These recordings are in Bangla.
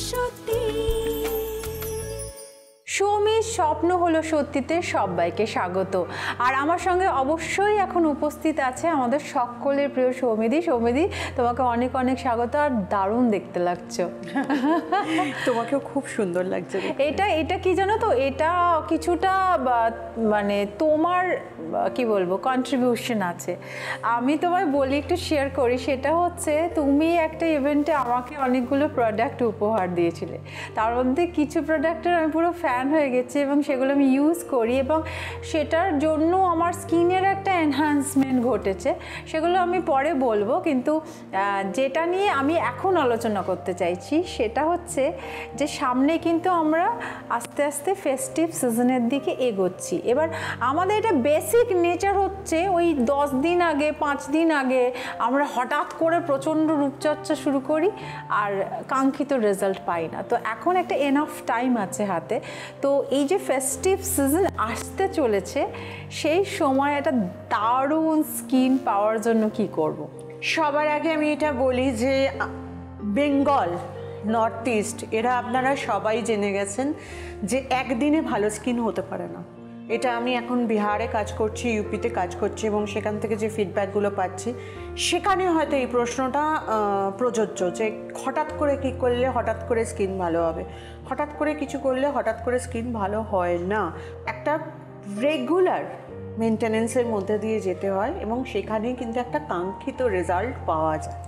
সত্যি। সৌমির স্বপ্ন হলো সত্যিতে সবাইকে স্বাগত। আর আমার সঙ্গে অবশ্যই এখন উপস্থিত আছে আমাদের সকলের প্রিয় সৌমিদি। সৌমিদি, তোমাকে অনেক অনেক স্বাগত, আর দারুণ দেখতে লাগছো। তোমাকেও খুব সুন্দর লাগছে। এটা কি জানো তো, এটা কিছুটা মানে তোমার কি বলবো কন্ট্রিবিউশন আছে। আমি তোমায় বলি, একটু শেয়ার করি। সেটা হচ্ছে, তুমি একটা ইভেন্টে আমাকে অনেকগুলো প্রোডাক্ট উপহার দিয়েছিলে। তার মধ্যে কিছু প্রোডাক্টের আমি পুরো ফ্যান হয়ে গেছি এবং সেগুলো আমি ইউজ করি, এবং সেটার জন্য আমার স্কিনের একটা এনহ্যান্সমেন্ট ঘটেছে। সেগুলো আমি পরে বলবো, কিন্তু যেটা নিয়ে আমি এখন আলোচনা করতে চাইছি সেটা হচ্ছে যে সামনে কিন্তু আমরা আস্তে আস্তে ফেস্টিভ সিজনের দিকে এগোচ্ছি। এবার আমাদের এটা বেসিক নেচার হচ্ছে, ওই 10 দিন আগে 5 দিন আগে আমরা হঠাৎ করে প্রচণ্ড রূপচর্চা শুরু করি আর কাঙ্ক্ষিত রেজাল্ট পাই না। তো এখন একটা এনাফ টাইম আছে হাতে। তো এই যে ফেস্টিভ সিজন আসতে চলেছে, সেই সময় একটা দারুণ স্কিন পাওয়ার জন্য কি করব? সবার আগে আমি এটা বলি যে বেঙ্গল, নর্থ ইস্ট, এরা আপনারা সবাই জেনে গেছেন যে একদিনে ভালো স্কিন হতে পারে না। এটা আমি এখন বিহারে কাজ করছি, ইউপিতে কাজ করছি, এবং সেখান থেকে যে ফিডব্যাকগুলো পাচ্ছি সেখানে হয়তো এই প্রশ্নটা প্রযোজ্য যে হঠাৎ করে কী করলে হঠাৎ করে স্কিন ভালো হবে। হঠাৎ করে কিছু করলে হঠাৎ করে স্কিন ভালো হয় না। একটা রেগুলার মেনটেনেন্সের মধ্যে দিয়ে যেতে হয় এবং সেখানেই কিন্তু একটা কাঙ্ক্ষিত রেজাল্ট পাওয়া যায়।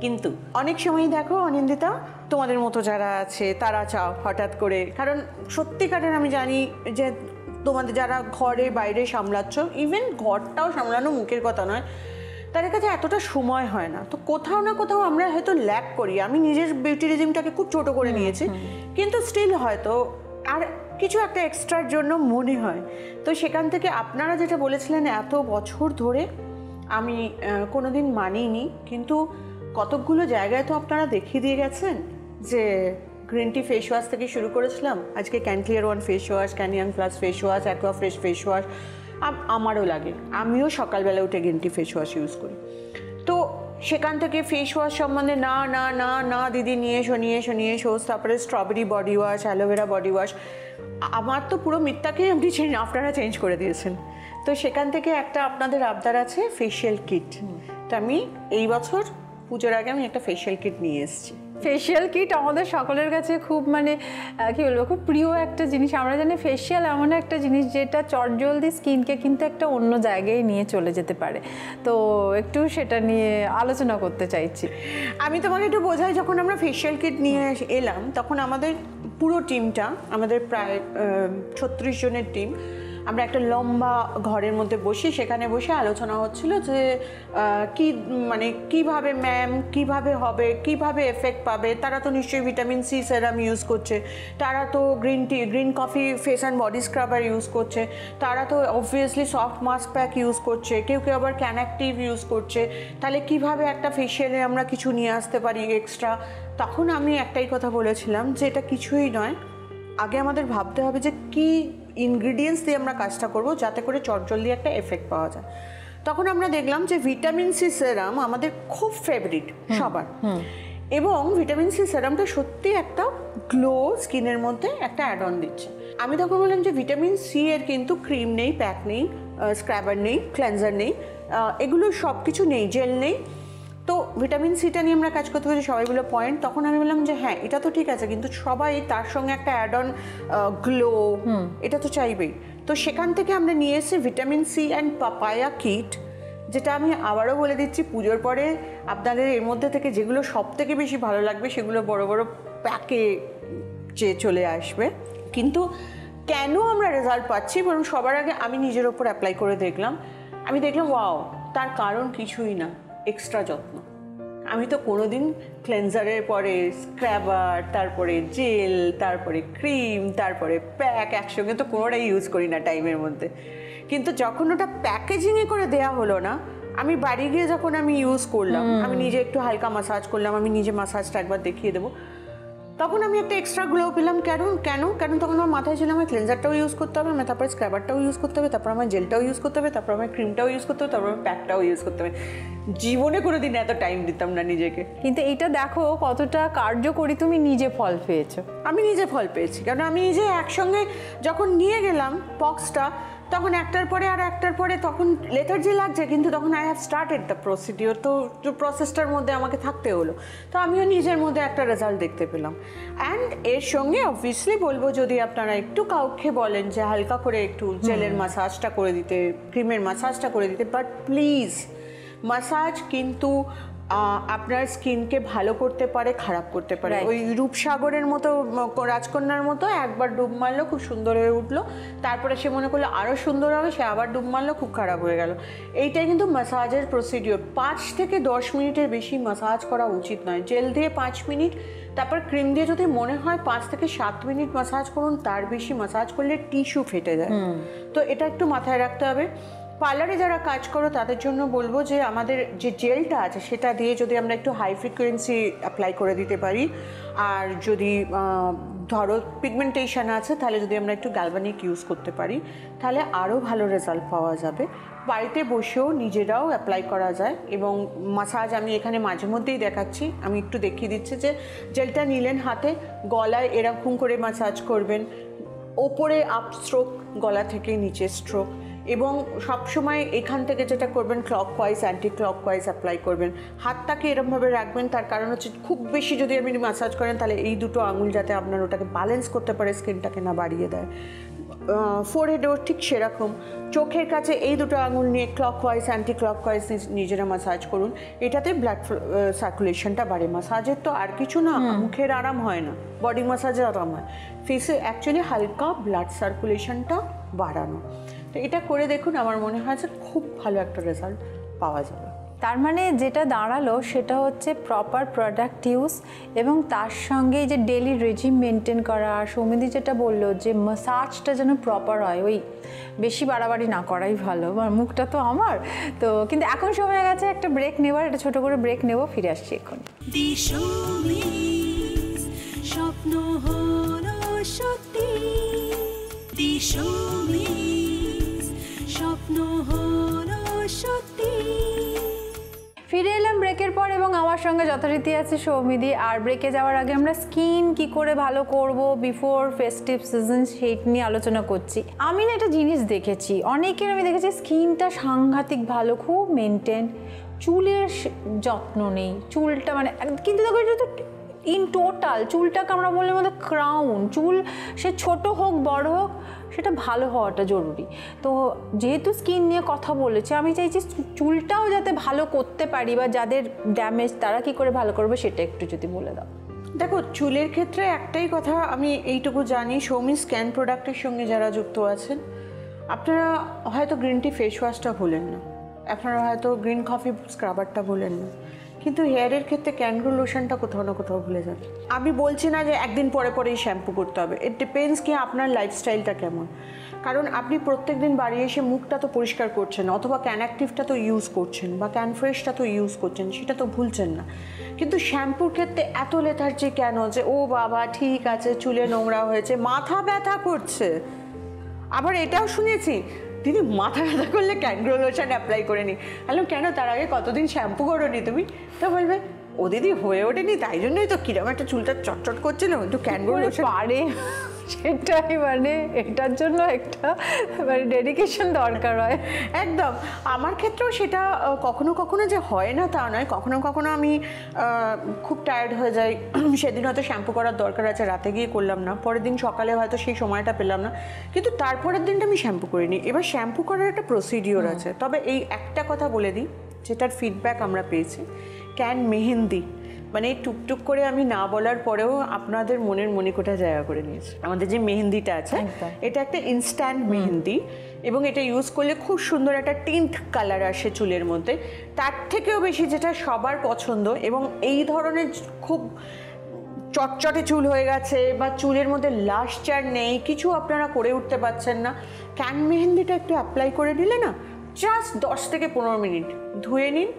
কিন্তু অনেক সময় দেখো অনিন্দিতা, তোমাদের মতো যারা আছে তারা চাও হঠাৎ করে, কারণ সত্যিকারের আমি জানি যে তোমাদের যারা ঘরে বাইরে সামলাচ্ছ, ইভেন ঘরটাও সামলানো মুখের কথা নয়, তাদের কাছে এতটা সময় হয় না। তো কোথাও না কোথাও আমরা হয়তো ল্যাক করি। আমি নিজের বিউটি রেজিমটাকে খুব ছোট করে নিয়েছি, কিন্তু স্টিল হয়তো আর কিছু একটা এক্সট্রার জন্য মনে হয়। তো সেখান থেকে আপনারা যেটা বলেছিলেন এত বছর ধরে আমি কোনোদিন মানিনি, কিন্তু কতকগুলো জায়গায় তো আপনারা দেখিয়ে দিয়ে গেছেন যে গ্রিন টি ফেস ওয়াশ থেকে শুরু করেছিলাম, আজকে ক্যানক্লিয়ার ওয়ান ফেস ওয়াশ, ক্যানিয়ান plus face wash, aqua fresh face wash আমারও লাগে। আমিও সকালবেলা উঠে green tea face wash use করি। তো সেখান থেকে ফেস ওয়াশ সম্বন্ধে না না না না দিদি নিয়ে এসো, তারপরে strawberry body wash, aloe vera body wash, আমার তো পুরো মিথ্যাকেই আপনি আপনারা চেঞ্জ করে দিয়েছেন। তো সেখান থেকে একটা আপনাদের আবদার আছে ফেশিয়াল কিট। তো আমি এই বছর পুজোর আগে আমি একটা ফেশিয়াল কিট নিয়ে এসেছি। ফেশিয়াল কিট আমাদের সকলের কাছে খুব মানে কী বলবো, খুব প্রিয় একটা জিনিস। আমরা জানি ফেশিয়াল এমন একটা জিনিস যেটা চটজলদি স্কিনকে কিন্তু একটা অন্য জায়গায় নিয়ে চলে যেতে পারে। তো একটু সেটা নিয়ে আলোচনা করতে চাইছি। আমি তোমাকে একটু বোঝাই, যখন আমরা ফেশিয়াল কিট নিয়ে এলাম তখন আমাদের পুরো টিমটা, আমাদের প্রায় 36 জনের টিম, আমরা একটা লম্বা ঘরের মধ্যে বসি। সেখানে বসে আলোচনা হচ্ছিল যে কি মানে কিভাবে ম্যাম কিভাবে হবে, কিভাবে এফেক্ট পাবে। তারা তো নিশ্চয়ই ভিটামিন সি সেরাম ইউজ করছে, তারা তো green coffee face and body scrubber use করছে, তারা তো obviously soft mask pack use করছে, কেউ কেউ আবার ক্যানঅ্যাক্টিভ ইউজ করছে। তাহলে কিভাবে একটা ফেশিয়ালে আমরা কিছু নিয়ে আসতে পারি এক্সট্রা। তখন আমি একটাই কথা বলেছিলাম যে এটা কিছুই নয়, আগে আমাদের ভাবতে হবে যে কি ইনগ্রিডিয়েন্টস দিয়ে আমরা কাজটা করব যাতে করে চটজলদি একটা এফেক্ট পাওয়া যায়। তখন আমরা দেখলাম যে ভিটামিন সি সেরাম আমাদের খুব ফেভারিট সবার, এবং ভিটামিন সি সেরামটা সত্যি একটা গ্লো স্কিনের মধ্যে একটা অ্যাড অন দিচ্ছে। আমি তখন বললাম যে ভিটামিন সি এর কিন্তু ক্রিম নেই, প্যাক নেই, স্ক্রাবার নেই, ক্লেন্সার নেই, এগুলো সব কিছু নেই, জেল নেই। তো ভিটামিন সিটা নিয়ে আমরা কাজ করতে পারি, সবাইগুলো পয়েন্ট। তখন আমি বললাম যে হ্যাঁ এটা তো ঠিক আছে, কিন্তু সবাই তার সঙ্গে একটা অ্যাড অন গ্লো এটা তো চাইবেই। তো সেখান থেকে আমরা নিয়ে এসেছি vitamin C and papaya kit, যেটা আমি আবারও বলে দিচ্ছি পুজোর পরে আপনাদের এর মধ্যে থেকে যেগুলো সব থেকে বেশি ভালো লাগবে সেগুলো বড় বড় প্যাকে চলে আসবে। কিন্তু কেন আমরা রেজাল্ট পাচ্ছি, বরং সবার আগে আমি নিজের ওপর অ্যাপ্লাই করে দেখলাম। আমি দেখলাম ওয়াও, তার কারণ কিছুই না, এক্সট্রা যত্ন। আমি তো কোনোদিন ক্লেন্সারের পরে স্ক্রাবার, তারপরে জেল, তারপরে ক্রিম, তারপরে প্যাক একসঙ্গে তো কোনোটাই ইউজ করি না টাইমের মধ্যে। কিন্তু যখন ওটা প্যাকেজিংয়ে করে দেয়া হলো না, আমি বাড়ি গিয়ে যখন আমি ইউজ করলাম, আমি নিজে একটু হালকা মাসাজ করলাম, আমি নিজে মাসাজটা একবার দেখিয়ে দেবো, তখন আমি একটা এক্সট্রা গ্লো পেলাম। কেন তখন আমার মাথায় ছিল আমার ক্লেনজারটাও ইউজ করতে হবে, আমার তারপরে স্ক্রাবারটাও ইউজ করতে হবে, তারপর আমার জেলটাও ইউজ করতে হবে, তারপর আমার ক্রিমটাও ইউজ করতে হবে, তারপর আমার প্যাকটাও ইউজ করতে হবে। জীবনে কোনো দিন এত টাইম দিতাম না নিজেকে। কিন্তু এটা দেখো কতটা কার্যকরী, তুমি নিজে ফল পেয়েছো। আমি নিজে ফল পেয়েছি, কারণ আমি নিজে একসঙ্গে যখন নিয়ে গেলাম পক্সটা, তখন একটার পরে তখন লেথার্জি লাগছে, কিন্তু তখন I have started the procedure, তো প্রসেসটার মধ্যে আমাকে থাকতে হলো। তো আমিও নিজের মধ্যে একটা রেজাল্ট দেখতে পেলাম। অ্যান্ড এর সঙ্গে অবভিয়াসলি বলবো, যদি আপনারা একটু কাউকে বলেন যে হালকা করে একটু জেলের মাসাজটা করে দিতে, ক্রিমের মাসাজটা করে দিতে, বাট প্লিজ মাসাজ কিন্তু আপনার স্কিনকে ভালো করতে পারে, খারাপ করতে পারে। ওই রূপসাগরের মতো, রাজকন্যার মতো একবার ডুব মারলো, খুব সুন্দর হয়ে উঠলো, তারপরে সে মনে করলো আরও সুন্দর হবে, সে আবার ডুব মারলো, খুব খারাপ হয়ে গেল। এইটাই কিন্তু ম্যাসাজের প্রসিডিওর। 5 থেকে 10 মিনিটের বেশি ম্যাসাজ করা উচিত নয়। জেল দিয়ে 5 মিনিট, তারপর ক্রিম দিয়ে যদি মনে হয় 5 থেকে 7 মিনিট ম্যাসাজ করুন। তার বেশি ম্যাসাজ করলে টিস্যু ফেটে যায়, তো এটা একটু মাথায় রাখতে হবে। পার্লারে যারা কাজ করো তাদের জন্য বলবো যে আমাদের যে জেলটা আছে সেটা দিয়ে যদি আমরা একটু হাই ফ্রিকোয়েন্সি অ্যাপ্লাই করে দিতে পারি, আর যদি ধরো পিগমেন্টেশন আছে তাহলে যদি আমরা একটু গ্যালভানিক ইউজ করতে পারি, তাহলে আরও ভালো রেজাল্ট পাওয়া যাবে। বাড়িতে বসেও নিজেরাও অ্যাপ্লাই করা যায়। এবং মাসাজ আমি এখানে মাঝে মধ্যেই দেখাচ্ছি, আমি একটু দেখিয়ে দিচ্ছি যে জেলটা নিলেন হাতে, গলায় এরকম করে মাসাজ করবেন, ওপরে আপ স্ট্রোক, গলা থেকে নিচে স্ট্রোক, এবং সবসময় এখান থেকে যেটা করবেন ক্লকওয়াইজ অ্যান্টি ক্লকওয়াইজ অ্যাপ্লাই করবেন। হাতটাকে এরমভাবে রাখবেন, তার কারণ হচ্ছে খুব বেশি যদি আপনি ম্যাসাজ করেন তাহলে এই দুটো আঙুল যাতে আপনার ওটাকে ব্যালেন্স করতে পারে, স্কিনটাকে না বাড়িয়ে দেয়। ফোরহেডেও ঠিক সেরকম, চোখের কাছে এই দুটো আঙুল নিয়ে ক্লকওয়াইজ অ্যান্টি ক্লকওয়াইজ নিজেরা ম্যাসাজ করুন। এটাতে ব্লাড সার্কুলেশনটা বাড়ে। ম্যাসাজের তো আর কিছু না, মুখের আরাম হয় না, বডি ম্যাসাজের আরাম হয়, ফেসে অ্যাকচুয়ালি হালকা ব্লাড সার্কুলেশনটা বাড়ানো। তো এটা করে দেখুন, আমার মনে হয় যে খুব ভালো একটা রেজাল্ট পাওয়া যাবে। তার মানে যেটা দাঁড়ালো সেটা হচ্ছে প্রপার প্রোডাক্ট ইউজ, এবং তার সঙ্গে যে ডেলি রেজিম মেনটেন করা। আর সৌমিদি যেটা বললো যে মাসাজটা যেন প্রপার হয়, ওই বেশি বাড়াবাড়ি না করাই ভালো। মুখটা তো আমার তো, কিন্তু এখন সময় গেছে একটা ব্রেক নেওয়ার, একটা ছোট করে ব্রেক নেব, ফিরে আসছি এখন। স্বপ্ন হলো সত্যি, স্বপ্ন হলো সত্যি। ফিরে এলাম ব্রেকের পর, এবং আমার সঙ্গে যথারীতি আছে সৌমিদি। আর ব্রেকে যাওয়ার আগে আমরা স্কিন কি করে ভালো করব বিফোর ফেস্টিভ সিজন সেই নিয়ে আলোচনা করছি। আমি না একটা জিনিস দেখেছি, অনেকের আমি দেখেছি স্কিনটা সাংঘাতিক ভালো, খুব মেনটেন, চুলের যত্ন নেই, চুলটা মানে, কিন্তু দেখো এটা তো ইন টোটাল চুলটাকে আমরা বললে মধ্যে ক্রাউন, চুল সে ছোট হোক বড় হোক সেটা ভালো হওয়াটা জরুরি। তো যেহেতু স্কিন নিয়ে কথা বলেছি, আমি চাইছি চুলটাও যাতে ভালো করতে পারি, বা যাদের ড্যামেজ তারা কি করে ভালো করবে সেটা একটু যদি বলে দাও। দেখো, চুলের ক্ষেত্রে একটাই কথা আমি এইটুকু জানি, সৌমি স্ক্যান প্রোডাক্টের সঙ্গে যারা যুক্ত আছেন, আপনারা হয়তো গ্রিন টি ফেস ওয়াশটা ভুলেন না, আপনারা হয়তো গ্রিন কফি স্ক্রাবারটা ভুলেন না, কিন্তু হেয়ারের ক্ষেত্রে ক্যানগ্রো লোশনটা কোথাও না কোথাও ভুলে যাবে। আমি বলছি না যে একদিন পরে পরেই শ্যাম্পু করতে হবে, ইট ডিপেন্ডস কি আপনার লাইফস্টাইলটা কেমন। কারণ আপনি প্রত্যেক দিন বাড়ি এসে মুখটা তো পরিষ্কার করছেন, অথবা ক্যান অ্যাক্টিভটা তো ইউজ করছেন, বা ক্যান ফ্রেশটা তো ইউজ করছেন, সেটা তো ভুলছেন না। কিন্তু শ্যাম্পুর ক্ষেত্রে এত লেথার্জি কেন যে ও বাবা ঠিক আছে চুলে নোংরা হয়েছে, মাথা ব্যথা করছে। আবার এটাও শুনেছি, দিদি মাথা ব্যথা করলে ক্যানগ্রো লোশন অ্যাপ্লাই করে নি। বললাম কেন, তার আগে কতদিন শ্যাম্পু করোনি তুমি? তো বলবে ও দিদি হয়ে ওঠেনি, তাই জন্যই তো কিরম একটা চুলটা চটচট করছিল, একটু ক্যানগ্রো লোশন পারে। সেটাই মানে এটার জন্য একটা মানে ডেডিকেশন দরকার হয়। একদম, আমার ক্ষেত্রেও সেটা কখনো কখনো যে হয় না তা নয়, কখনো কখনো আমি খুব টায়ার্ড হয়ে যাই, সেদিন হয়তো শ্যাম্পু করার দরকার আছে, রাতে গিয়ে করলাম না, পরের দিন সকালে হয়তো সেই সময়টা পেলাম না, কিন্তু তারপরের দিনটা আমি শ্যাম্পু করিনি। এবার শ্যাম্পু করার একটা প্রসিডিওর আছে। তবে এই একটা কথা বলে দিই, যেটার ফিডব্যাক আমরা পেয়েছি, ক্যান মেহেন্দি মানে টুকটুক করে আমি না বলার পরেও আপনাদের মনের মণিকোঠা জায়গা করে নিয়েছে। আমাদের যে মেহেন্দিটা আছে এটা একটা ইনস্ট্যান্ট মেহেন্দি, এবং এটা ইউজ করলে খুব সুন্দর একটা টিন্ট কালার আসে চুলের মধ্যে। তার থেকেও বেশি যেটা সবার পছন্দ, এবং এই ধরনের খুব চটচটে চুল হয়ে গেছে বা চুলের মধ্যে লাস্টার নেই, কিছু আপনারা করে উঠতে পারছেন না, ক্যান মেহেন্দিটা একটু অ্যাপ্লাই করে নিলে না, জাস্ট 10 থেকে 15 মিনিট ধুয়ে নিন,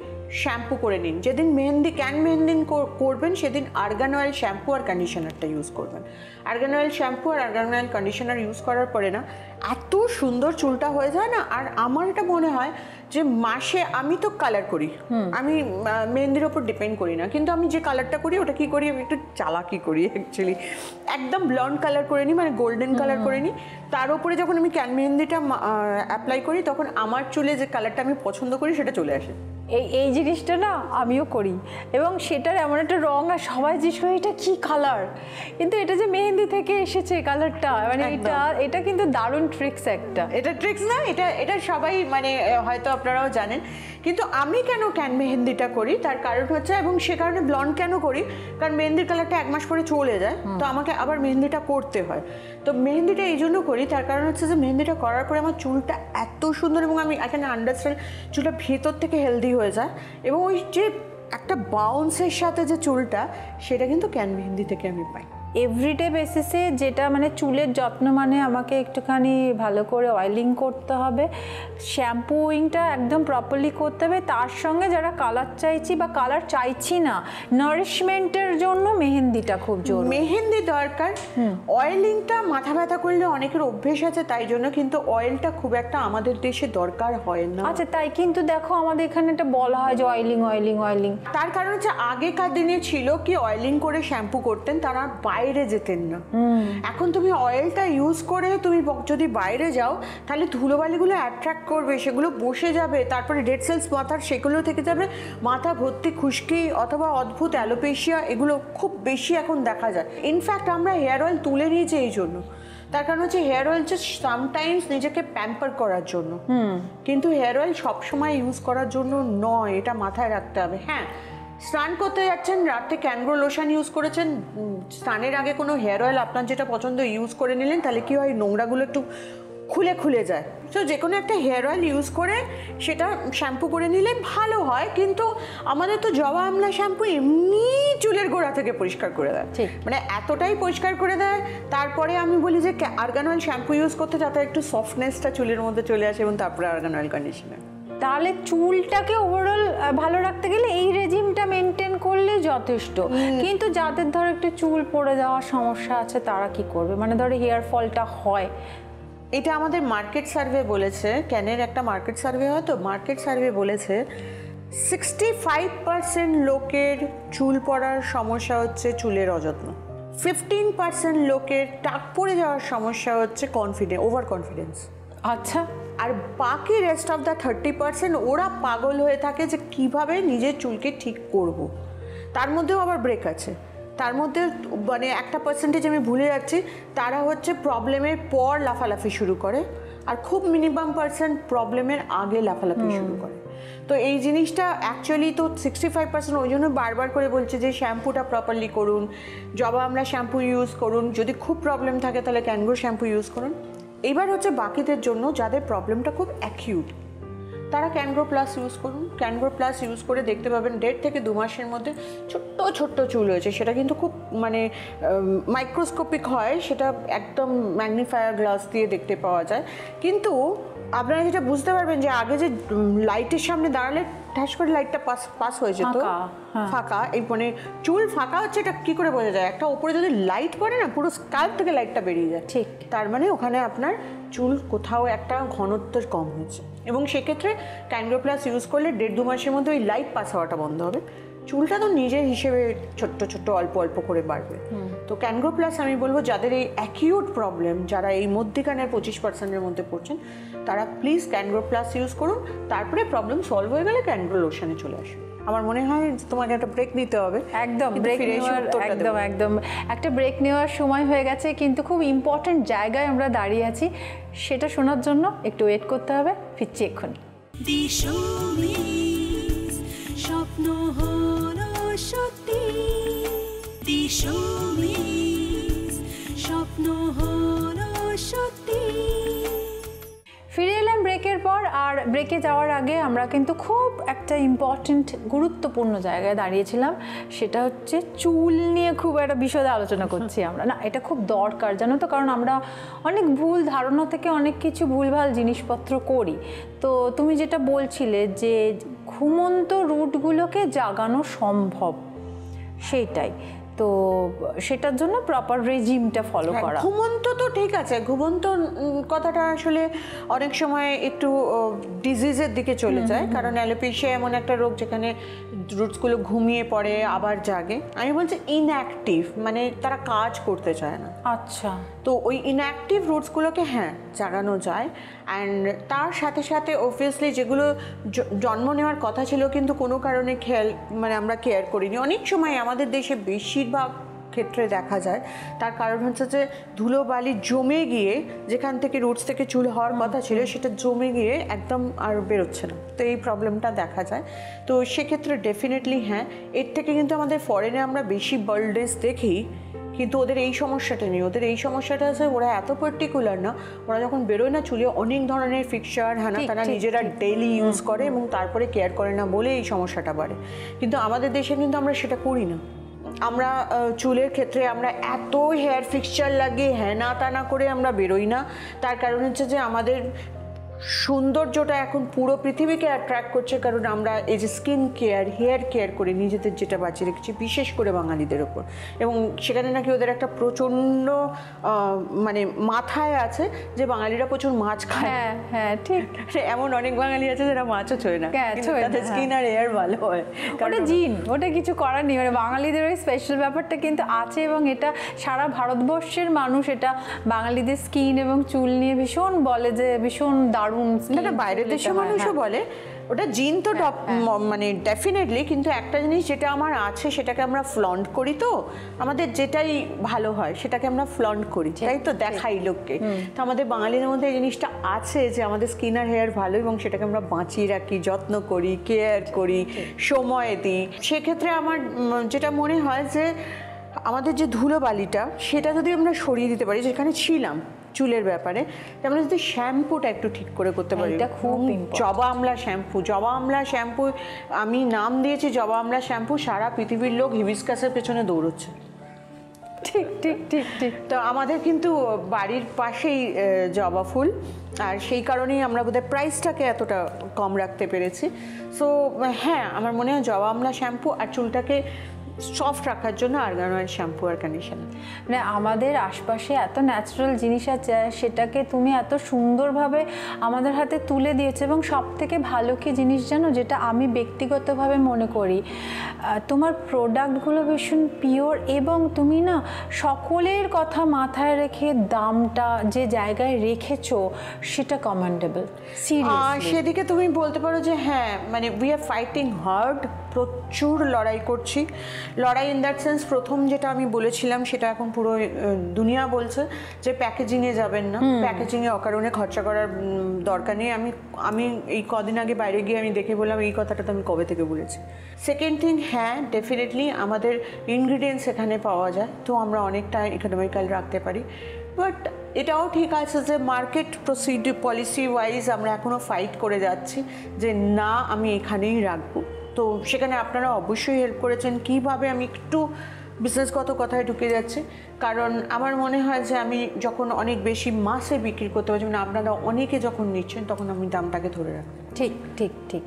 শ্যাম্পু করে নিন। যেদিন মেহেন্দি করবেন সেদিন আর্গান অয়েল শ্যাম্পু আর কন্ডিশনারটা ইউজ করবেন। আর্গান অয়েল শ্যাম্পু আর আর্গান অয়েল কন্ডিশনার ইউজ করার পরে না এত সুন্দর চুলটা হয়ে যায় না। আর আমার এটা মনে হয় যে মাসে, আমি তো কালার করি, আমি মেহেন্দির ওপর ডিপেন্ড করি না, কিন্তু আমি যে কালারটা করি ওটা কি করি, আমি একটু চালাকি করি অ্যাকচুয়ালি। একদম ব্লন্ড কালার করে নিই, মানে গোল্ডেন কালার করে নিই। তার উপরে যখন আমি ক্যান মেহেন্দিটা অ্যাপ্লাই করি তখন আমার চুলে যে কালারটা আমি পছন্দ করি সেটা চলে আসে। এই জিনিসটা না আমিও করি, এবং সেটার এমন একটা রং, আর সবাই জিজ্ঞেস করে এটা কী কালার, কিন্তু এটা যে মেহেন্দি থেকে এসেছে কালারটা, মানে এটা কিন্তু দারুণ ট্রিক্স একটা। এটা ট্রিক্স না, এটা সবাই মানে হয়তো আপনারাও জানেন, কিন্তু আমি কেন ক্যান মেহেন্দিটা করি তার কারণ হচ্ছে, এবং সে কারণে ব্লন্ড কেন করি, কারণ মেহেন্দির কালারটা 1 মাস পরে চলে যায়, তো আমাকে আবার মেহেন্দিটা করতে হয়। তো মেহেন্দিটা এই জন্য করি, তার কারণ হচ্ছে যে মেহেন্দিটা করার পরে আমার চুলটা এত সুন্দর, এবং আমি এখানে আন্ডারস্ট্যান্ড চুলটা ভেতর থেকে হেলদি হয়ে যায়, এবং ওই যে একটা বাউন্সের সাথে যে চুলটা, সেটা কিন্তু ক্যান মেহেন্দি থেকে আমি পাই। এভরিডে বেসিসে যেটা মানে চুলের যত্ন, মানে আমাকে একটুখানি ভালো করে অয়েলিং করতে হবে, শ্যাম্পুইংটা একদম প্রপারলি করতে হবে, তার সঙ্গে যারা কালার চাইছি বা কালার চাইছি না, নারিশমেন্টের জন্য মেহেন্দিটা খুব জরুরি। মেহেন্দি দরকার, অয়েলিংটা মাথা ব্যথা করলে অনেকের অভ্যেস আছে তাই জন্য, কিন্তু অয়েলটা খুব একটা আমাদের দেশে দরকার হয় না। আচ্ছা, তাই কিন্তু দেখো আমাদের এখানে এটা বলা হয় যে অয়েলিং অয়েলিং অয়েলিং। তার কারণ হচ্ছে আগেকার দিনে ছিল কি, অয়েলিং করে শ্যাম্পু করতেন, তারা বাইরে যেতেন না। এখন তুমি অয়েলটা ইউজ করে তুমি যদি বাইরে যাও তাহলে ধুলোবালিগুলো অ্যাট্রাক্ট করবে, সেগুলো বসে যাবে, তারপরে ডেড সেলস মাথার সেগুলো থেকে যাবে, মাথা ভর্তি খুশকি অথবা অদ্ভুত অ্যালোপেশিয়া, এগুলো খুব বেশি এখন দেখা যায়। ইনফ্যাক্ট আমরা হেয়ার অয়েল তুলে নিয়েছি এই জন্য, তার কারণ হচ্ছে হেয়ার অয়েল জাস্ট সামটাইমস নিজেকে প্যাম্পার করার জন্য, কিন্তু হেয়ার অয়েল সবসময় ইউজ করার জন্য নয়, এটা মাথায় রাখতে হবে। হ্যাঁ, স্নান করতে যাচ্ছেন, রাতে ক্যানগ্রো লোশন ইউজ করেছেন, স্নানের আগে কোনো হেয়ার অয়েল আপনার যেটা পছন্দ ইউজ করে নিলেন, তাহলে কি হয়, নোংরাগুলো একটু খুলে যায়। তো যে কোনো একটা হেয়ার অয়েল ইউজ করে সেটা শ্যাম্পু করে নিলে ভালো হয়, কিন্তু আমাদের তো জবা আমলা শ্যাম্পু এমনি চুলের গোড়া থেকে পরিষ্কার করে দেয়, মানে এতটাই পরিষ্কার করে দেয়। তারপরে আমি বলি যে আর্গান অয়েল শ্যাম্পু ইউজ করতে, যাতে একটু সফটনেসটা চুলের মধ্যে চলে আসে, এবং তারপরে আর্গান অয়েল কন্ডিশনার। তাহলে চুলটাকে ওভারঅল ভালো রাখতে গেলে এই রেজিমটা মেনটেন করলে যথেষ্ট। কিন্তু যাদের ধরো একটু চুল পড়ে যাওয়ার সমস্যা আছে তারা কি করবে, মানে ধরো হেয়ার ফলটা হয়, এটা আমাদের মার্কেট সার্ভে বলেছে, ক্যানের একটা মার্কেট সার্ভে হয়, তো মার্কেট সার্ভে বলেছে 65% লোকের চুল পড়ার সমস্যা হচ্ছে চুলের অযত্ন, 15% লোকের টাক পড়ে যাওয়ার সমস্যা হচ্ছে ওভার কনফিডেন্স। আচ্ছা, আর বাকি রেস্ট অফ দ্য 30% ওরা পাগল হয়ে থাকে যে কিভাবে নিজের চুলকে ঠিক করব। তার মধ্যেও আবার ব্রেক আছে, তার মধ্যে মানে একটা পার্সেন্টেজ আমি ভুলে যাচ্ছি, তারা হচ্ছে প্রবলেমের পর লাফালাফি শুরু করে, আর খুব মিনিমাম পার্সেন্ট প্রবলেমের আগে লাফালাফি শুরু করে। তো এই জিনিসটা অ্যাকচুয়ালি তো 65%, ওই জন্য বারবার করে বলছে যে শ্যাম্পুটা প্রপারলি করুন, জবা আমলা শ্যাম্পু ইউজ করুন, যদি খুব প্রবলেম থাকে তাহলে ক্যানগ্রো শ্যাম্পু ইউজ করুন। এইবার হচ্ছে বাকিদের জন্য যাদের প্রবলেমটা খুব অ্যাকিউট, তারা ক্যানগ্রো প্লাস ইউজ করুন। ক্যানগ্রো প্লাস ইউজ করে দেখতে পাবেন 1.5 থেকে 2 মাসের মধ্যে ছোট্ট ছোট্ট চুল হয়েছে, সেটা কিন্তু খুব মানে মাইক্রোস্কোপিক হয়, সেটা একদম ম্যাগনিফায়ার গ্লাস দিয়ে দেখতে পাওয়া যায়। কিন্তু আপনারা যেটা বুঝতে পারবেন যে আগে যে লাইটের সামনে দাঁড়ালে ঠাস করে লাইটটা পাস হয়ে যেত, ফাঁকা, এই মানে চুল ফাঁকা হচ্ছে, এটা কি করে বোঝা যায়, একটা উপরে যদি লাইট পড়ে না পুরো স্কাল্প থেকে লাইটটা বেরিয়ে যায়, ঠিক, তার মানে ওখানে আপনার চুল কোথাও একটা ঘনত্ব কম হয়েছে। এবং সেক্ষেত্রে ক্যানগ্রো প্লাস ইউজ করলে 1.5-2 মাসের মধ্যে ওই লাইট পাস হওয়াটা বন্ধ হবে, চুলটা তো নিজের হিসেবে ছোট্ট ছোট্ট অল্প অল্প করে বাড়বে। তো ক্যানগ্রো প্লাস আমি বলবো যাদের এই অ্যাকিউট প্রবলেম, যারা এই মধ্যিখানের 25%-এর মধ্যে পড়ছেন, তারা প্লিজ ক্যানগ্রো প্লাস ইউজ করুন, তারপরে প্রবলেম সলভ হয়ে গেলে ক্যানগ্রো লোশনে চলে আসুন। আমার মনে হয় তোমাকে একটা ব্রেক নিতে হবে। একদম ব্রেক নেওয়ার, একদম একটা ব্রেক নেওয়ার সময় হয়ে গেছে, কিন্তু খুব ইম্পর্টেন্ট জায়গায় আমরা দাঁড়িয়ে আছি, সেটা শোনার জন্য একটু ওয়েট করতে হবে। ফিরছি এক্ষুনি। স্বপ্ন হলো সত্যি, স্বপ্ন হলো সত্যি। ফিরে এলাম ব্রেকের পর, আর ব্রেকে যাওয়ার আগে আমরা কিন্তু খুব একটা ইম্পর্টেন্ট গুরুত্বপূর্ণ জায়গায় দাঁড়িয়েছিলাম, সেটা হচ্ছে চুল নিয়ে খুব একটা বিশদে আলোচনা করছি আমরা। না, এটা খুব দরকার জানো তো, কারণ আমরা অনেক ভুল ধারণা থেকে অনেক কিছু ভুলভাল জিনিসপত্র করি। তো তুমি যেটা বলছিলে যে ঘুমন্ত রুটগুলোকে জাগানো সম্ভব, সেইটাই। তো সেটার জন্য প্রপার রেজিমটা ফলো করা। ঘুমন্ত তো ঠিক আছে, ঘুমন্ত কথাটা আসলে অনেক সময় একটু ডিজিজের দিকে চলে যায়, কারণ অ্যালোপেশিয়া এমন একটা রোগ যেখানে রুটসগুলো ঘুমিয়ে পড়ে আবার জাগে। আমি বলছি ইনঅ্যাক্টিভ, মানে তারা কাজ করতে চায় না। আচ্ছা, তো ওই ইনঅ্যাক্টিভ রুটসগুলোকে হ্যাঁ জাগানো যায়। অ্যান্ড তার সাথে সাথে অবভিয়াসলি যেগুলো জন্ম নেওয়ার কথা ছিল কিন্তু কোনো কারণে মানে আমরা কেয়ার করিনি, অনেক সময় আমাদের দেশে বেশিরভাগ ক্ষেত্রে দেখা যায় তার কারণ হচ্ছে যে ধুলোবালি জমে গিয়ে যেখান থেকে রুটস থেকে চুল হওয়ার কথা ছিল সেটা জমে গিয়ে একদম আর বেরোচ্ছে না, তো এই প্রবলেমটা দেখা যায়। তো সেক্ষেত্রে ডেফিনেটলি হ্যাঁ, এর থেকে কিন্তু আমাদের ফরেনে আমরা বেশি বার্থডেজ দেখি, কিন্তু ওদের এই সমস্যাটা নেই। ওদের এই সমস্যাটা আছে, ওরা এত পার্টিকুলার না, ওরা যখন বেরোয় না চুলে অনেক ধরনের ফিক্সচার হ্যানা তারা নিজেরা ডেইলি ইউজ করে এবং তারপরে কেয়ার করে না বলে এই সমস্যাটা বাড়ে। কিন্তু আমাদের দেশে কিন্তু আমরা সেটা করি না। আমরা চুলের ক্ষেত্রে আমরা এত হেয়ার ফিক্সচার লাগিয়ে হ্যানা তানা করে আমরা বেরোই না। তার কারণ হচ্ছে যে আমাদের সৌন্দর্যটা এখন পুরো পৃথিবীকে অ্যাট্রাক্ট করছে, কারণ আমরা এই যে স্কিন কেয়ার, হেয়ার কেয়ার করে নিজেদের যেটা বাঁচিয়ে রেখেছি, বিশেষ করে বাঙালিদের ওপর। এবং সেখানে নাকি ওদের একটা প্রচণ্ড মানে মাথায় আছে যে বাঙালিরা প্রচুর মাছ খায়। হ্যাঁ হ্যাঁ ঠিক। এমন অনেক বাঙালি আছে যারা মাছও ছোঁয় না, তাদের স্কিন আর হেয়ার ভালো হয়। ওটা জিন, ওটা কিছু করার নেই। মানে বাঙালিদের ওই স্পেশাল ব্যাপারটা কিন্তু আছে এবং এটা সারা ভারতবর্ষের মানুষ এটা বাঙালিদের স্কিন এবং চুল নিয়ে ভীষণ বলে যে ভীষণ দারুণ। না বাইরের দেশের মানুষও বলে ওটা জিন তো মানে ডেফিনেটলি, কিন্তু একটা জিনিস যেটা আমার আছে সেটাকে আমরা ফ্লন্ট করি, তো আমাদের যেটাই ভালো হয় সেটাকে আমরা ফ্লন্ট করি, তাই তো দেখাই লোককে। তো আমাদের বাঙালিদের মধ্যে এই জিনিসটা আছে যে আমাদের স্কিন আর হেয়ার ভালো এবং সেটাকে আমরা বাঁচিয়ে রাখি, যত্ন করি, কেয়ার করি, সময় দিই। সেক্ষেত্রে আমার যেটা মনে হয় যে আমাদের যে ধুলোবালিটা সেটা যদি আমরা সরিয়ে দিতে পারি, যেখানে ছিলাম চুলের ব্যাপারে, আমরা যদি শ্যাম্পুটা একটু ঠিক করে করতে পারি। এটা খুব জবা আমলা শ্যাম্পু, জবা আমলা শ্যাম্পু আমি নাম দিয়েছি জবা আমলা শ্যাম্পু, সারা পৃথিবীর লোক হিবিস্কাসের পেছনে দৌড়চ্ছে। ঠিক ঠিক ঠিক ঠিক। তো আমাদের কিন্তু বাড়ির পাশেই জবা ফুল, আর সেই কারণেই আমরা বোধহয় প্রাইসটাকে এতটা কম রাখতে পেরেছি। সো হ্যাঁ, আমার মনে হয় জবা আমলা শ্যাম্পু আর চুলটাকে সফট রাখার জন্য আর্গান অয়েল শ্যাম্পু আর কন্ডিশনার। মানে আমাদের আশপাশে এত ন্যাচারাল জিনিস আছে, সেটাকে তুমি এত সুন্দরভাবে আমাদের হাতে তুলে দিয়েছো। এবং সব থেকে ভালো কি জিনিস জানো, যেটা আমি ব্যক্তিগতভাবে মনে করি, তোমার প্রোডাক্টগুলো ভীষণ পিওর এবং তুমি না সকলের কথা মাথায় রেখে দামটা যে জায়গায় রেখেছো সেটা কমেন্ডেবল। সিরিয়াসলি সেদিকে তুমি বলতে পারো যে হ্যাঁ, মানে উই আর ফাইটিং হার্ড, প্রচুর লড়াই করছি। লড়াই ইন দ্যাট সেন্স, প্রথম যেটা আমি বলেছিলাম সেটা এখন পুরো দুনিয়া বলছে যে প্যাকেজিংয়ে যাবেন না, প্যাকেজিংয়ে অকারণে খরচা করার দরকার নেই। আমি এই কদিন আগে বাইরে গিয়ে আমি দেখে বললাম এই কথাটা তো আমি কবে থেকে বলেছি। সেকেন্ড থিং, হ্যাঁ ডেফিনেটলি আমাদের ইনগ্রিডিয়েন্টস এখানে পাওয়া যায়, তো আমরা অনেকটা ইকোনমিক্যাল রাখতে পারি। বাট এটাও ঠিক আছে যে মার্কেট পলিসি ওয়াইজ আমরা এখনও ফাইট করে যাচ্ছি যে না, আমি এখানেই রাখবো। তো সেখানে আপনারা অবশ্যই হেল্প করেছেন। কীভাবে আমি একটু বিজনেসগত কথায় ঢুকে যাচ্ছি, কারণ আমার মনে হয় যে আমি যখন অনেক বেশি মাসে বিক্রি করতে পারছি, মানে আপনারা অনেকে যখন নিচ্ছেন তখন আমি দামটাকে ধরে রাখবো। ঠিক ঠিক ঠিক।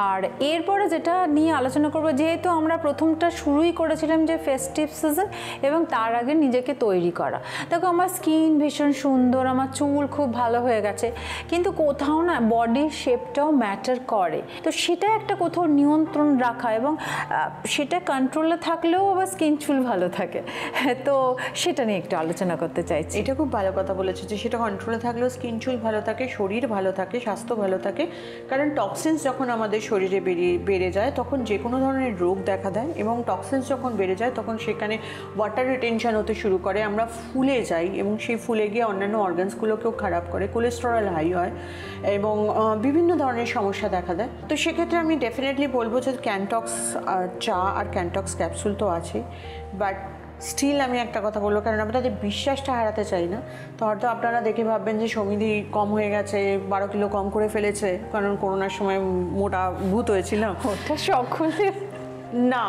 আর এরপরে যেটা নিয়ে আলোচনা করবো, যেহেতু আমরা প্রথমটা শুরুই করেছিলাম যে ফেস্টিভ সিজন এবং তার আগে নিজেকে তৈরি করা। দেখো আমার স্কিন ভীষণ সুন্দর, আমার চুল খুব ভালো হয়ে গেছে, কিন্তু কোথাও না বডির শেপটাও ম্যাটার করে। তো সেটা একটা কোথাও নিয়ন্ত্রণ রাখা এবং সেটা কন্ট্রোলে থাকলেও আবার স্কিন চুল ভালো থাকে। তো সেটা নিয়ে একটু আলোচনা করতে চাইছি। এটা খুব ভালো কথা বলেছে যে সেটা কন্ট্রোলে থাকলেও স্কিন চুল ভালো থাকে, শরীর ভালো থাকে, স্বাস্থ্য ভালো থাকে। কারণ টক্সিনস যখন আমাদের শরীরে বেড়ে যায় তখন যে কোনো ধরনের রোগ দেখা দেয়, এবং টক্সিনস যখন বেড়ে যায় তখন সেখানে ওয়াটার রিটেনশন হতে শুরু করে, আমরা ফুলে যাই এবং সেই ফুলে গিয়ে অন্যান্য অর্গানসগুলোকেও খারাপ করে, কোলেস্টেরল হাই হয় এবং বিভিন্ন ধরনের সমস্যা দেখা দেয়। তো সেক্ষেত্রে আমি ডেফিনেটলি বলবো যে ক্যানটক্স চা আর ক্যানটক্স ক্যাপসুল তো আছে, বাট স্টিল আমি একটা কথা বলবো, কারণ আমরা তাদের বিশ্বাসটা হারাতে চাই না। তো হয়তো আপনারা দেখে ভাববেন যে সমিধি কম হয়ে গেছে, 12 কিলো কম করে ফেলেছে, কারণ করোনার সময় মোটা ভূত হয়েছিলাম। ওটা সকলে না,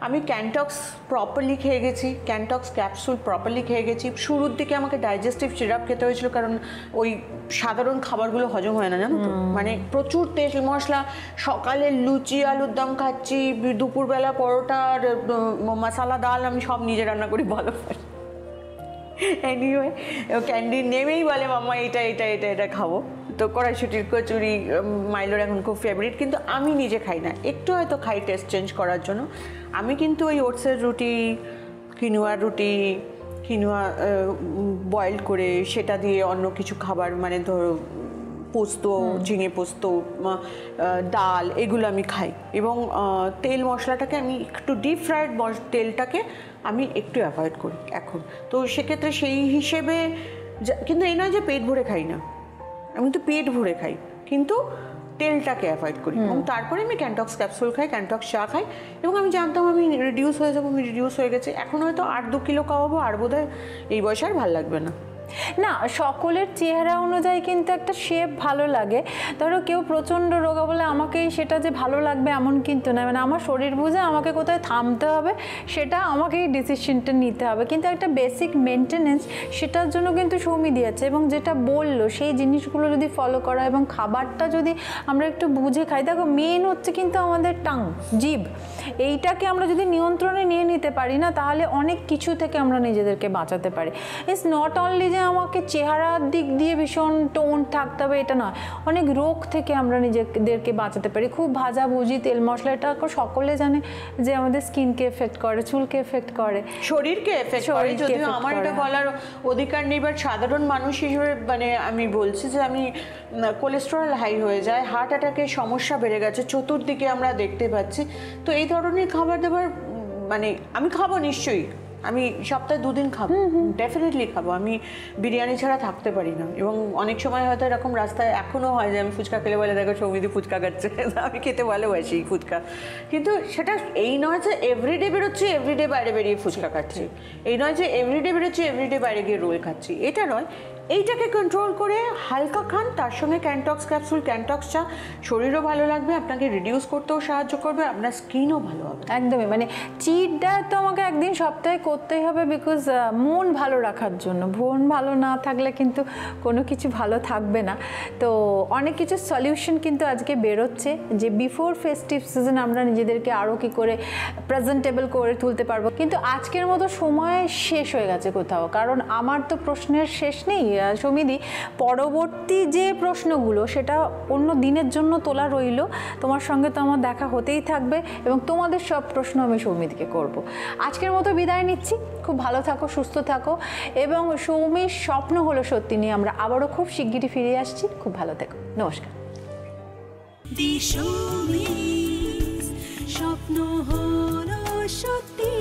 আমি ক্যান্টক্স প্রপারলি খেয়ে গেছি, ক্যান্টক্স ক্যাপসুল প্রপারলি খেয়ে গেছি। শুরুর দিকে আমাকে ডাইজেস্টিভ সিরাপ খেতে হয়েছিল, কারণ ওই সাধারণ খাবারগুলো হজম হয় না, জানো তো। মানে প্রচুর তেল মশলা, সকালে লুচি আলুর দম খাচ্ছি, দুপুরবেলা পরোটা আর মশালা ডাল আমি সব নিজে রান্না করি, ভালো পারি। এনিওয়ে ক্যান্টিন নেমেই বলে মাম্মা এটা এটা এটা এটা খাবো। তো কড়াইশুটির কচুরি মাইলোর এখন খুব ফেভারিট, কিন্তু আমি নিজে খাই না, একটু হয়তো খাই টেস্ট চেঞ্জ করার জন্য। আমি কিন্তু ওই ওটসের রুটি, কিনুয়ার রুটি, কিনুয়া বয়েল করে সেটা দিয়ে অন্য কিছু খাবার, মানে ধরো পোস্ত, ঝিঙে পোস্ত, ডাল, এগুলো আমি খাই। এবং তেল মশলাটাকে আমি একটু ডিপ ফ্রাইড তেলটাকে আমি একটু অ্যাভয়েড করি এখন। তো সেক্ষেত্রে সেই হিসেবে কিন্তু এই নয় যে পেট ভরে খাই না, আমি তো পেট ভরে খাই, কিন্তু তেলটাকে অ্যাভয়েড করি। এবং তারপরে আমি ক্যান্টক্স ক্যাপসুল খাই, ক্যান্টক্স চা খাই। এবং আমি জানতাম আমি রিডিউস হয়ে যাবো, আমি রিডিউস হয়ে গেছি। এখন হয়তো 8-2 কিলো খাওয়াবো, আর বোধহয় এই বয়সে আর ভালো লাগবে না। না, সকলের চেহারা অনুযায়ী কিন্তু একটা শেপ ভালো লাগে। ধরো কেউ প্রচণ্ড রোগা বলে আমাকেই সেটা যে ভালো লাগবে এমন কিন্তু না, মানে আমার শরীর বুঝে আমাকে কোথায় থামতে হবে সেটা আমাকেই ডিসিশনটা নিতে হবে। কিন্তু একটা বেসিক মেনটেনেন্স সেটার জন্য কিন্তু সৌমি দিয়েছে, এবং যেটা বললো সেই জিনিসগুলো যদি ফলো করা এবং খাবারটা যদি আমরা একটু বুঝে খাই। দেখো মেন হচ্ছে কিন্তু আমাদের টাং, জিভ, এইটাকে আমরা যদি নিয়ন্ত্রণে নিয়ে নিতে পারি না, তাহলে অনেক কিছু থেকে আমরা নিজেদেরকে বাঁচাতে পারি। ইটস নট অনলি যে আমাকে চেহারার দিক দিয়ে ভীষণ টোন থাকতে হবে এটা নয়, অনেক রোগ থেকে আমরা নিজেদেরকে বাঁচাতে পারি। খুব ভাজাভুজি তেল মশলা এটা সকলে জানে যে আমাদের স্কিনকে এফেক্ট করে, চুলকে এফেক্ট করে, শরীরকে এফেক্ট করে। যদিও আমার এটা বলার অধিকার নেই, বাট সাধারণ মানুষ হিসেবে মানে আমি বলছি যে আমি কোলেস্টেরল হাই হয়ে যায়, হার্ট অ্যাটাকের সমস্যা বেড়ে গেছে, চতুর্দিকে আমরা দেখতে পাচ্ছি। তো এই ধরনের খাবার দাবার মানে আমি খাবো নিশ্চয়ই, আমি সপ্তাহে 2 দিন খাবো, ডেফিনেটলি খাবো। আমি বিরিয়ানি ছাড়া থাকতে পারি না। এবং অনেক সময় হয়তো এরকম রাস্তায় এখনও হয় যে আমি ফুচকা খেলে বলে দেখো সৌমিদি ফুচকা খাচ্ছে, আমি খেতে ভালোবাসি ফুচকা। কিন্তু সেটা এই নয় যে এভরিডে বেরোচ্ছি, এভরিডে বাইরে বেরিয়ে ফুচকা খাচ্ছি, এই নয় যে এভরিডে বেরোচ্ছি, এভরিডে বাইরে গিয়ে রোল খাচ্ছি, এটা নয়। এইটাকে কন্ট্রোল করে হালকা খান, তার সঙ্গে ক্যান্টক্স ক্যাপসুল, ক্যান্টক্স চা, শরীরও ভালো লাগবে, আপনাকে রিডিউস করতেও সাহায্য করবে, আপনার স্কিনও ভালো হবে। একদমই, মানে চিট ডায়েট তো আমাকে একদিন সপ্তাহে করতেই হবে, বিকজ মন ভালো রাখার জন্য। মন ভালো না থাকলে কিন্তু কোনো কিছু ভালো থাকবে না। তো অনেক কিছু সলিউশন কিন্তু আজকে বেরোচ্ছে যে বিফোর ফেস্টিভ সিজন আমরা নিজেদেরকে আরও কী করে প্রেজেন্টেবল করে তুলতে পারবো। কিন্তু আজকের মতো সময় শেষ হয়ে গেছে কোথাও, কারণ আমার তো প্রশ্নের শেষ নেই সৌমিদি। পরবর্তী যে প্রশ্নগুলো সেটা অন্য দিনের জন্য তোলা রইল। তোমার সঙ্গে তো আমার দেখা হতেই থাকবে, এবং তোমাদের সব প্রশ্ন আমি সৌমিদিকে করব। আজকের মতো বিদায় নিচ্ছি। খুব ভালো থাকো, সুস্থ থাকো, এবং সৌমির স্বপ্ন হলো সত্যি নিয়ে আমরা আবারও খুব শিগগিরই ফিরে আসছি। খুব ভালো থেকো, নমস্কার। স্বপ্ন হলো সত্যি।